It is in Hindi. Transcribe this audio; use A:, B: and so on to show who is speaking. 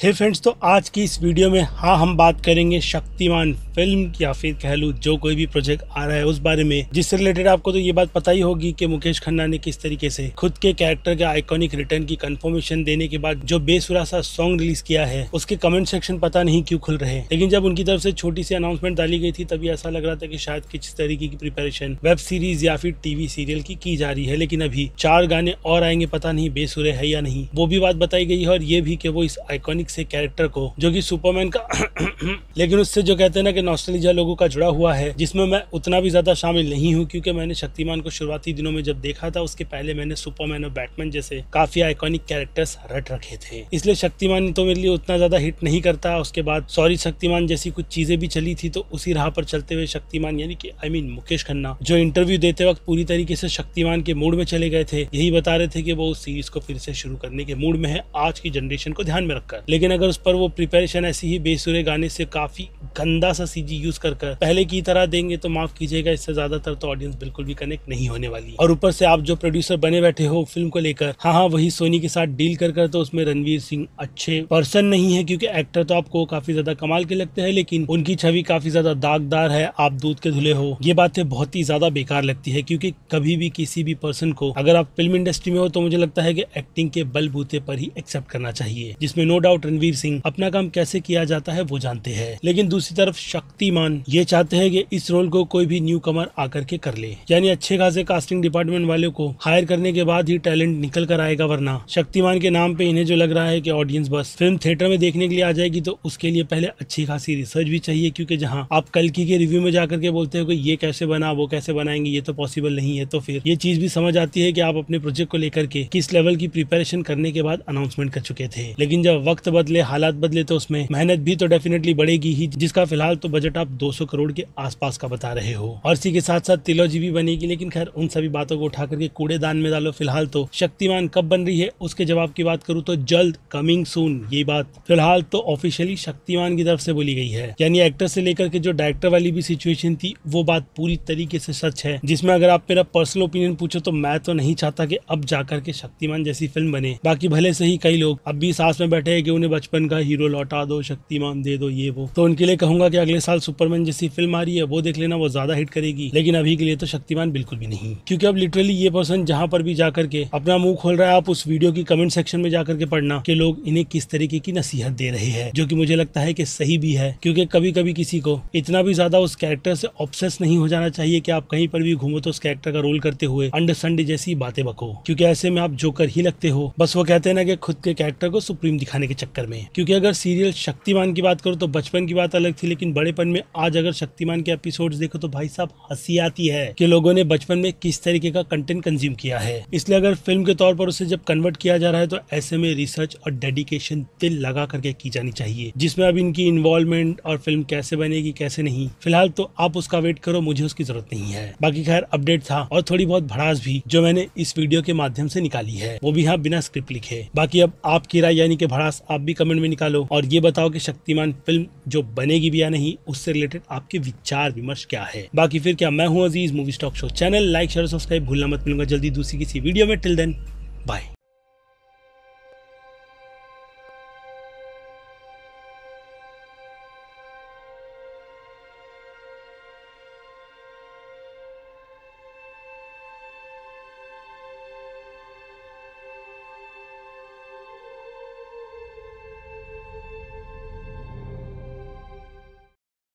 A: हे फ्रेंड्स, तो आज की इस वीडियो में हम बात करेंगे शक्तिमान फिल्म या फिर कह लूँ जो कोई भी प्रोजेक्ट आ रहा है उस बारे में, जिससे रिलेटेड आपको तो ये बात पता ही होगी कि मुकेश खन्ना ने किस तरीके से खुद के कैरेक्टर के आइकॉनिक रिटर्न की कंफर्मेशन देने के बाद जो बेसुरा सा सॉन्ग रिलीज किया है उसके कमेंट सेक्शन पता नहीं क्यों खुल रहे हैं। लेकिन जब उनकी तरफ से छोटी सी अनाउंसमेंट डाली गई थी तभी ऐसा लग रहा था कि शायद किस तरीके की प्रिपरेशन वेब सीरीज या फिर टीवी सीरियल की जा रही है। लेकिन अभी 4 गाने और आएंगे, पता नहीं बेसुरे है या नहीं, वो भी बात बताई गई है। और ये भी कि वो इस आइकॉनिक से कैरेक्टर को जो कि सुपरमैन का लेकिन उससे जो कहते हैं ना कि नॉस्टैल्जिया लोगों का जुड़ा हुआ है, जिसमें मैं उतना भी ज्यादा शामिल नहीं हूँ क्योंकि मैंने शक्तिमान को शुरुआती दिनों में जब देखा था उसके पहले मैंने सुपरमैन और बैटमैन जैसे काफी आइकॉनिक कैरेक्टर्स रट रखे थे, इसलिए शक्तिमान तो मेरे लिए उतना ज्यादा हिट नहीं करता। उसके बाद सॉरी शक्तिमान जैसी कुछ चीजें भी चली थी, तो उसी राह पर चलते हुए शक्तिमान यानी कि मुकेश खन्ना जो इंटरव्यू देते वक्त पूरी तरीके से शक्तिमान के मूड में चले गए थे, यही बता रहे थे कि वो उस सीरीज को फिर से शुरू करने के मूड में है आज की जनरेशन को ध्यान में रखकर। लेकिन अगर उस पर वो प्रिपरेशन ऐसी ही बेसुरे गाने से काफी गंदा सा सीजी यूज कर पहले की तरह देंगे तो माफ कीजिएगा, इससे ज्यादातर तो ऑडियंस बिल्कुल भी कनेक्ट नहीं होने वाली। और ऊपर से आप जो प्रोड्यूसर बने बैठे हो फिल्म को लेकर, वही सोनी के साथ डील कर तो उसमें रणवीर सिंह अच्छे पर्सन नहीं है, क्योंकि एक्टर तो आपको काफी ज्यादा कमाल के लगते हैं लेकिन उनकी छवि काफी ज्यादा दागदार है, आप दूध के धुले हो। ये बातें बहुत ही ज्यादा बेकार लगती है, क्योंकि कभी भी किसी भी पर्सन को अगर आप फिल्म इंडस्ट्री में हो तो मुझे लगता है कि एक्टिंग के बलबूते पर ही एक्सेप्ट करना चाहिए, जिसमें नो डाउट रणवीर सिंह अपना काम कैसे किया जाता है वो जानते हैं। लेकिन दूसरी तरफ शक्तिमान ये चाहते हैं कि इस रोल को कोई भी न्यू कमर आकर के कर ले, यानी अच्छे खासे कास्टिंग डिपार्टमेंट वालों को हायर करने के बाद ही टैलेंट निकल कर आएगा। वरना शक्तिमान के नाम पे इन्हें जो लग रहा है कि ऑडियंस बस फिल्म थिएटर में देखने के लिए आ जाएगी, तो उसके लिए पहले अच्छी खासी रिसर्च भी चाहिए। क्योंकि जहां आप कल्कि के रिव्यू में जाकर के बोलते हो कि ये कैसे बना, वो कैसे बनाएंगे, ये तो पॉसिबल नहीं है, तो फिर ये चीज भी समझ आती है कि आप अपने प्रोजेक्ट को लेकर के किस लेवल की प्रिपरेशन करने के बाद अनाउंसमेंट कर चुके थे। लेकिन जब वक्त बदले, हालात बदले, तो उसमें मेहनत भी तो डेफिनेटली बढ़ेगी ही, जिसका फिलहाल तो बजट आप 200 करोड़ के आसपास का बता रहे हो। और इसी के साथ साथ ट्रिलॉजी भी बनेगी, लेकिन खैर उन सभी बातों को उठा करके कूड़ेदान में डालो। फिलहाल तो शक्तिमान कब बन रही है उसके जवाब की बात करूँ तो जल्द, कमिंग सून, ये बात फिलहाल तो ऑफिशियली शक्तिमान की तरफ से बोली गई है। यानी एक्टर से लेकर के जो डायरेक्टर वाली भी सिचुएशन थी वो बात पूरी तरीके से सच है, जिसमें अगर आप मेरा पर्सनल ओपिनियन पूछो तो मैं तो नहीं चाहता कि अब जाकर के शक्तिमान जैसी फिल्म बने। बाकी भले से ही कई लोग अब भी सांस में बैठे हैं कि उन्हें बचपन का हीरो लौटा दो, शक्तिमान दे दो, ये वो, तो उनके लिए कहूंगा कि अगले साल सुपरमैन जैसी फिल्म आ रही है वो देख लेना, वो ज्यादा हिट करेगी। लेकिन अभी के लिए तो शक्तिमान बिल्कुल भी नहीं, क्योंकि अब लिटरली ये पर्सन जहां पर भी जाकर के अपना मुंह खोल रहा है, आप उस वीडियो की कमेंट सेक्शन में जाकर के पढ़ना कि लोग इन्हें किस तरीके की नसीहत दे रहे हैं, जो कि मुझे लगता है कि सही भी है। क्योंकि कभी कभी किसी को इतना भी ज्यादा उस कैरेक्टर से ऑब्सेस नहीं हो जाना चाहिए कि आप कहीं पर भी घूमो तो उस कैरेक्टर का रोल करते हुए अंडरस्टैंड जैसी बातें बको, क्योंकि ऐसे में आप जोकर ही लगते हो। बस वो कहते हैं ना कि खुद के कैरेक्टर को सुप्रीम दिखाने के चक्कर में। क्योंकि अगर सीरियल शक्तिमान की बात करो तो बचपन की बात अलग थी, लेकिन बड़ेपन में आज अगर शक्तिमान के एपिसोड्स देखो तो भाई साहब हंसी आती है कि लोगों ने बचपन में किस तरीके का कंटेंट कंज्यूम किया है। इसलिए अगर फिल्म के तौर पर उसे जब कन्वर्ट किया जा रहा है तो ऐसे में रिसर्च और डेडिकेशन दिल लगा करके की जानी चाहिए, जिसमें अब इनकी इन्वॉल्वमेंट और फिल्म कैसे बनेगी कैसे नहीं, फिलहाल तो आप उसका वेट करो, मुझे उसकी जरूरत नहीं है। बाकी खैर अपडेट था और थोड़ी बहुत भड़ास भी जो मैंने इस वीडियो के माध्यम से निकाली है, वो भी बिना स्क्रिप्ट लिखे। बाकी अब आपकी राय यानी कि भड़ास आप भी कमेंट में निकालो और ये बताओ कि शक्तिमान फिल्म जो बनेगी भी या नहीं, उससे रिलेटेड आपके विचार विमर्श क्या है। बाकी फिर क्या, मैं हूं Aziz, movie stock show channel like share subscribe भूलना मत। मिलूंगा जल्दी दूसरी किसी वीडियो में। Till then bye.